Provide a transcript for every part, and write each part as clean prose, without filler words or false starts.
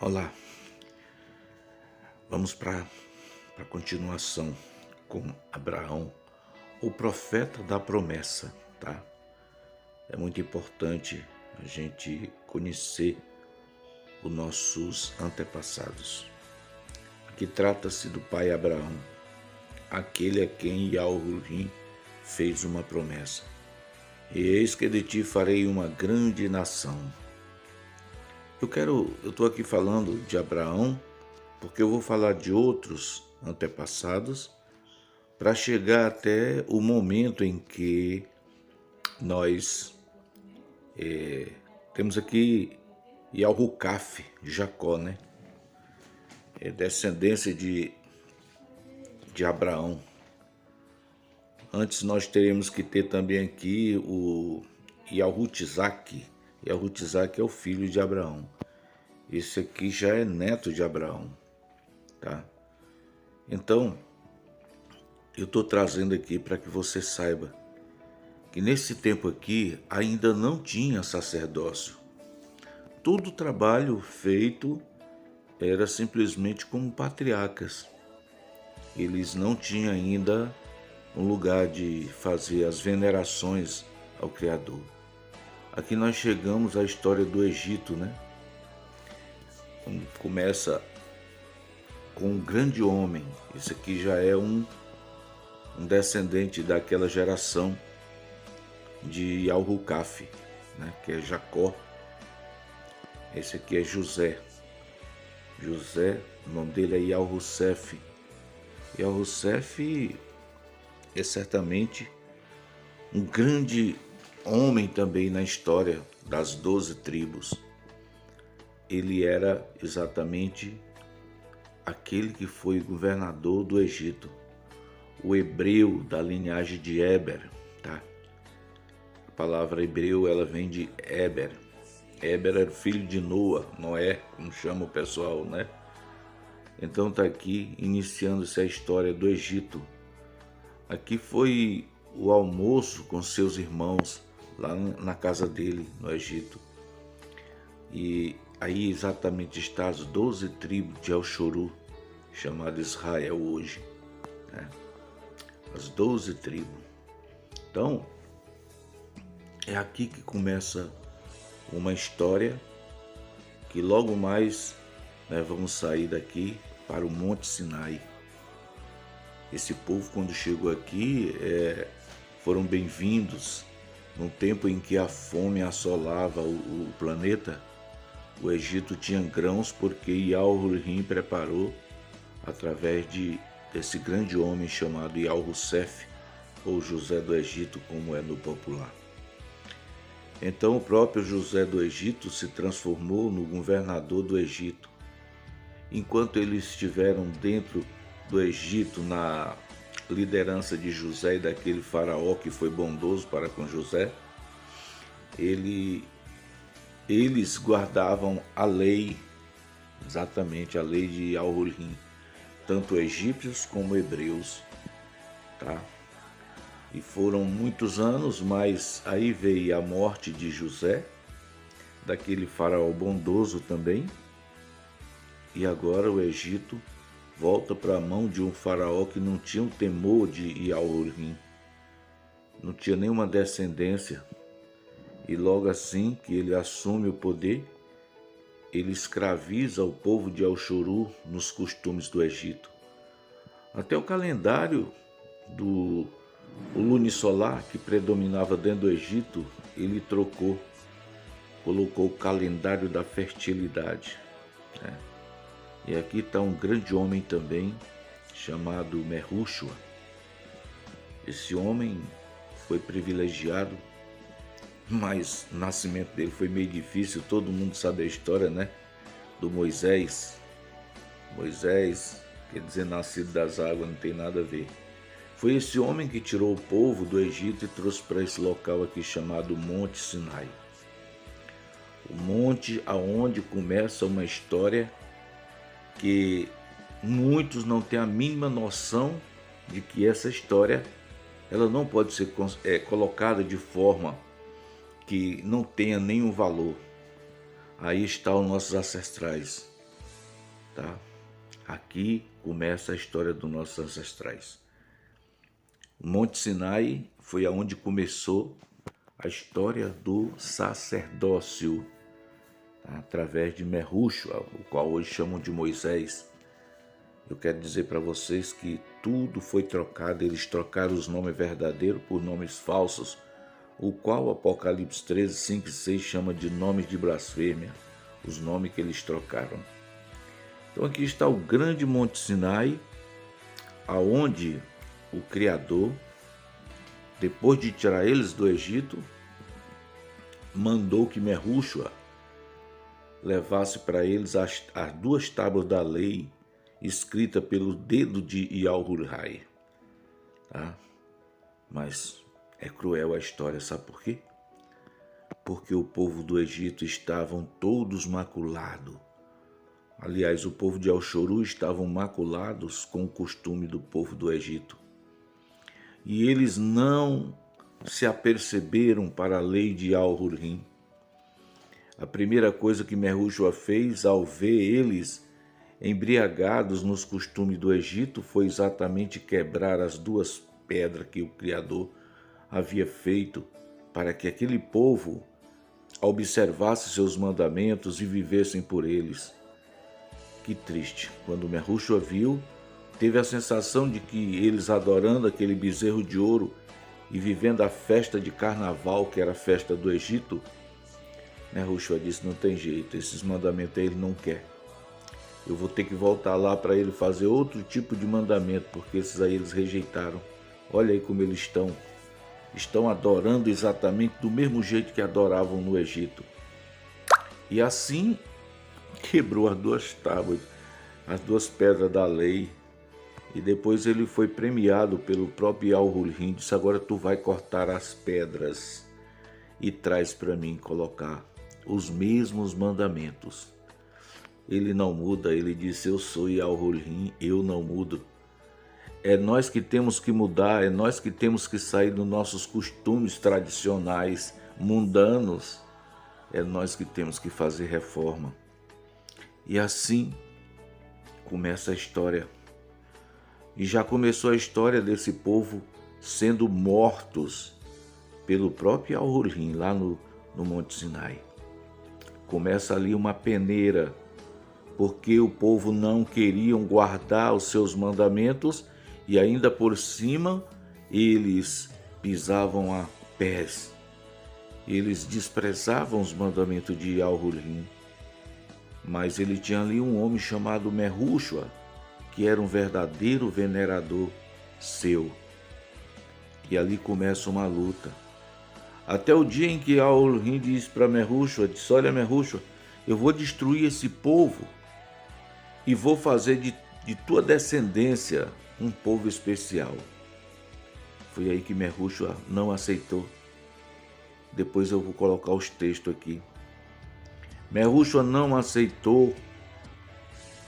Olá, vamos para a continuação com Abraão, o profeta da promessa, tá? É muito importante a gente conhecer os nossos antepassados. Aqui trata-se do pai Abraão, aquele a quem Yahweh fez uma promessa. E eis que de ti farei uma grande nação. Eu estou aqui falando de Abraão, porque eu vou falar de outros antepassados para chegar até o momento em que nós temos aqui Yahucaf, Jacó, né? É descendência de Abraão. Antes nós teremos que ter também aqui o Yahutizak. Yahutizak é o filho de Abraão. Esse aqui já é neto de Abraão, tá? Então, eu estou trazendo aqui para que você saiba que nesse tempo aqui ainda não tinha sacerdócio. Todo o trabalho feito era simplesmente como patriarcas. Eles não tinham ainda um lugar de fazer as venerações ao Criador. Aqui nós chegamos à história do Egito, né? Começa com um grande homem. Esse aqui já é um descendente daquela geração de Yahucaf, né? Que é Jacó. Esse aqui é José. José, o nome dele é Yahusef. Yahusef é certamente um grande homem também na história das 12 tribos. Ele era exatamente aquele que foi governador do Egito, o hebreu da linhagem de Éber, tá? A palavra hebreu, ela vem de Éber. Éber era filho de Noé, como chama o pessoal, né? Então tá aqui iniciando-se a história do Egito. Aqui foi o almoço com seus irmãos lá na casa dele, no Egito. E aí exatamente está as 12 tribos de El-Shuru, chamado Israel hoje, né? As 12 tribos. Então, é aqui que começa uma história que logo mais, né, vamos sair daqui para o Monte Sinai. Esse povo, quando chegou aqui, foram bem-vindos num tempo em que a fome assolava o planeta. O Egito tinha grãos porque Yahweh preparou através desse grande homem chamado Yahusef, ou José do Egito, como é no popular. Então o próprio José do Egito se transformou no governador do Egito. Enquanto eles estiveram dentro do Egito, na liderança de José e daquele faraó que foi bondoso para com José, eles guardavam a lei, exatamente a lei de Yahweh, tanto egípcios como hebreus, tá? E foram muitos anos, mas aí veio a morte de José, daquele faraó bondoso também, e agora o Egito volta para a mão de um faraó que não tinha o temor de Yahweh, não tinha nenhuma descendência, e logo assim que ele assume o poder, ele escraviza o povo de El-Shuru nos costumes do Egito. Até o calendário do lunisolar que predominava dentro do Egito, ele trocou, colocou o calendário da fertilidade, né? E aqui está um grande homem também, chamado Merúshua. Esse homem foi privilegiado, mas o nascimento dele foi meio difícil. Todo mundo sabe a história, né? Do Moisés. Moisés, quer dizer, nascido das águas, não tem nada a ver. Foi esse homem que tirou o povo do Egito e trouxe para esse local aqui chamado Monte Sinai. O monte aonde começa uma história que muitos não têm a mínima noção de que essa história ela não pode ser colocada de forma que não tenha nenhum valor. Aí estão os nossos ancestrais. tá? Aqui começa a história dos nossos ancestrais. O Monte Sinai foi aonde começou a história do sacerdócio, tá? Através de Merrushua, o qual hoje chamam de Moisés. Eu quero dizer para vocês que tudo foi trocado, eles trocaram os nomes verdadeiros por nomes falsos, o qual Apocalipse 13, 5 e 6 chama de nomes de blasfêmia, os nomes que eles trocaram. Então aqui está o grande Monte Sinai, aonde o Criador, depois de tirar eles do Egito, mandou que Merrushua levasse para eles as 2 tábuas da lei, escrita pelo dedo de Yahuwah, tá? Mas é cruel a história, sabe por quê? Porque o povo do Egito estavam todos maculados. Aliás, o povo de Alxoru estavam maculados com o costume do povo do Egito. E eles não se aperceberam para a lei de Al-Hurrim. A primeira coisa que Merrushua fez ao ver eles embriagados nos costumes do Egito foi exatamente quebrar as 2 pedras que o Criador havia feito para que aquele povo observasse seus mandamentos e vivessem por eles. Que triste. Quando Merrushua viu, teve a sensação de que eles adorando aquele bezerro de ouro e vivendo a festa de carnaval, que era a festa do Egito, Merrushua disse, não tem jeito, esses mandamentos ele não quer. Eu vou ter que voltar lá para ele fazer outro tipo de mandamento, porque esses aí eles rejeitaram. Olha aí como eles estão adorando exatamente do mesmo jeito que adoravam no Egito. E assim quebrou as 2 tábuas, as 2 pedras da lei. E depois ele foi premiado pelo próprio Al-Hurrim. Disse, agora tu vai cortar as pedras e traz para mim colocar os mesmos mandamentos. Ele não muda, ele disse, eu sou Al-Hurrim, eu não mudo. É nós que temos que mudar, é nós que temos que sair dos nossos costumes tradicionais, mundanos. É nós que temos que fazer reforma. E assim começa a história. E já começou a história desse povo sendo mortos pelo próprio Al-Hurrim, lá no Monte Sinai. Começa ali uma peneira, porque o povo não queriam guardar os seus mandamentos e ainda por cima eles pisavam a pés. Eles desprezavam os mandamentos de Al-Hurrim. Mas ele tinha ali um homem chamado Merrushua, que era um verdadeiro venerador seu. E ali começa uma luta. Até o dia em que Al-Hurrim disse para Merrushua, disse, olha Merrushua, eu vou destruir esse povo e vou fazer de tua descendência um povo especial. Foi aí que Merrushua não aceitou. Depois eu vou colocar os textos aqui. Merrushua não aceitou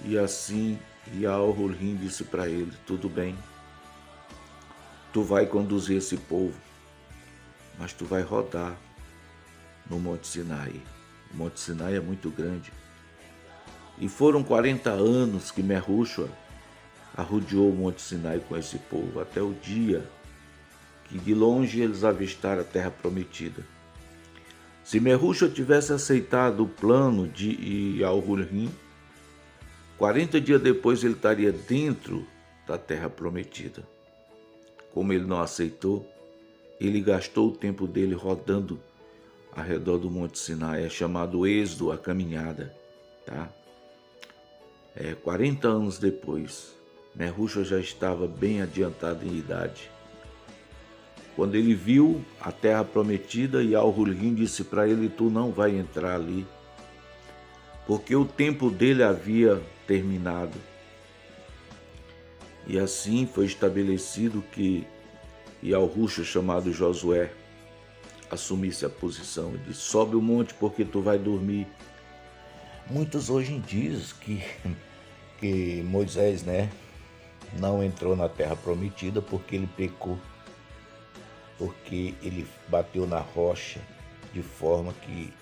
e assim Al-Hurrim disse para ele, tudo bem, tu vai conduzir esse povo, mas tu vai rodar no Monte Sinai. O Monte Sinai é muito grande. E foram 40 anos que Merrushua arrodeou o Monte Sinai com esse povo, até o dia que de longe eles avistaram a terra prometida. Se Merrushua tivesse aceitado o plano de Al-Hurrim, 40 dias depois ele estaria dentro da terra prometida. Como ele não aceitou, ele gastou o tempo dele rodando ao redor do Monte Sinai, é chamado êxodo, a caminhada, tá? 40 anos depois, Merrushua já estava bem adiantado em idade. Quando ele viu a terra prometida, e Al-Hurrim disse para ele, tu não vai entrar ali, porque o tempo dele havia terminado. E assim foi estabelecido que Yahushua, chamado Josué, assumisse a posição. Ele disse, sobe o monte porque tu vai dormir. Muitos hoje dizem que Moisés, não entrou na terra prometida porque ele pecou, porque ele bateu na rocha de forma que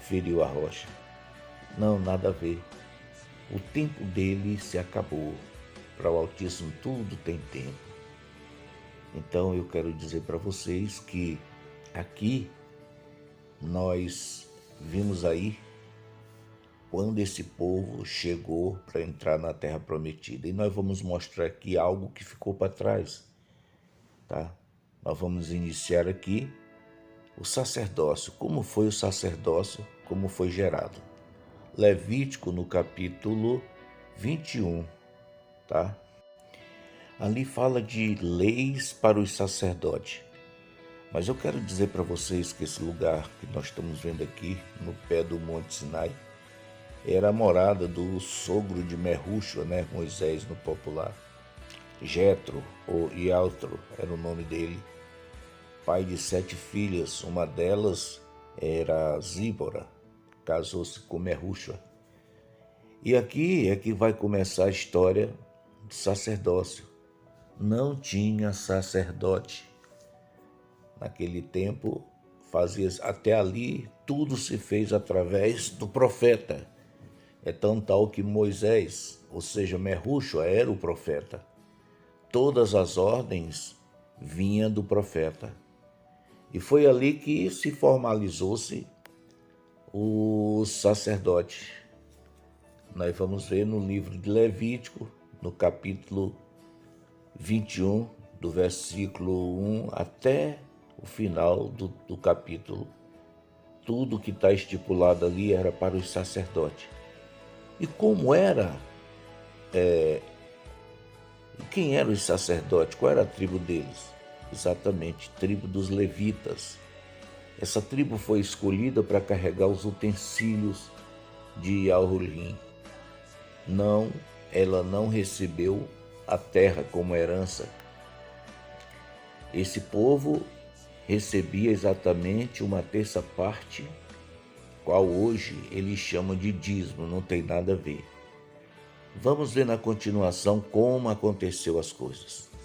feriu a rocha. Não, nada a ver. O tempo dele se acabou. Para o Altíssimo tudo tem tempo. Então eu quero dizer para vocês que aqui nós vimos aí quando esse povo chegou para entrar na Terra Prometida. E nós vamos mostrar aqui algo que ficou para trás, tá? Nós vamos iniciar aqui o sacerdócio. Como foi o sacerdócio? Como foi gerado? Levítico no capítulo 21, tá? Ali fala de leis para os sacerdotes. Mas eu quero dizer para vocês que esse lugar que nós estamos vendo aqui, no pé do Monte Sinai, era a morada do sogro de Merrushua, né? Moisés no popular. Jetro, ou Ialtro, era o nome dele. Pai de 7 filhas, uma delas era Zípora, casou-se com Merrushua. E aqui é que vai começar a história do sacerdócio. Não tinha sacerdote. Naquele tempo, até ali, tudo se fez através do profeta. É tão tal que Moisés, ou seja, Merrushua, era o profeta. Todas as ordens vinham do profeta. E foi ali que se formalizou-se o sacerdote. Nós vamos ver no livro de Levítico, no capítulo 21, do versículo 1 até o final do capítulo. Tudo que está estipulado ali era para os sacerdotes. E como era? Quem eram os sacerdotes? Qual era a tribo deles? Exatamente, tribo dos levitas. Essa tribo foi escolhida para carregar os utensílios de Yahurim. Ela não recebeu a terra como herança. Esse povo recebia exatamente 1/3 parte, qual hoje eles chamam de dízimo, não tem nada a ver. Vamos ver na continuação como aconteceu as coisas.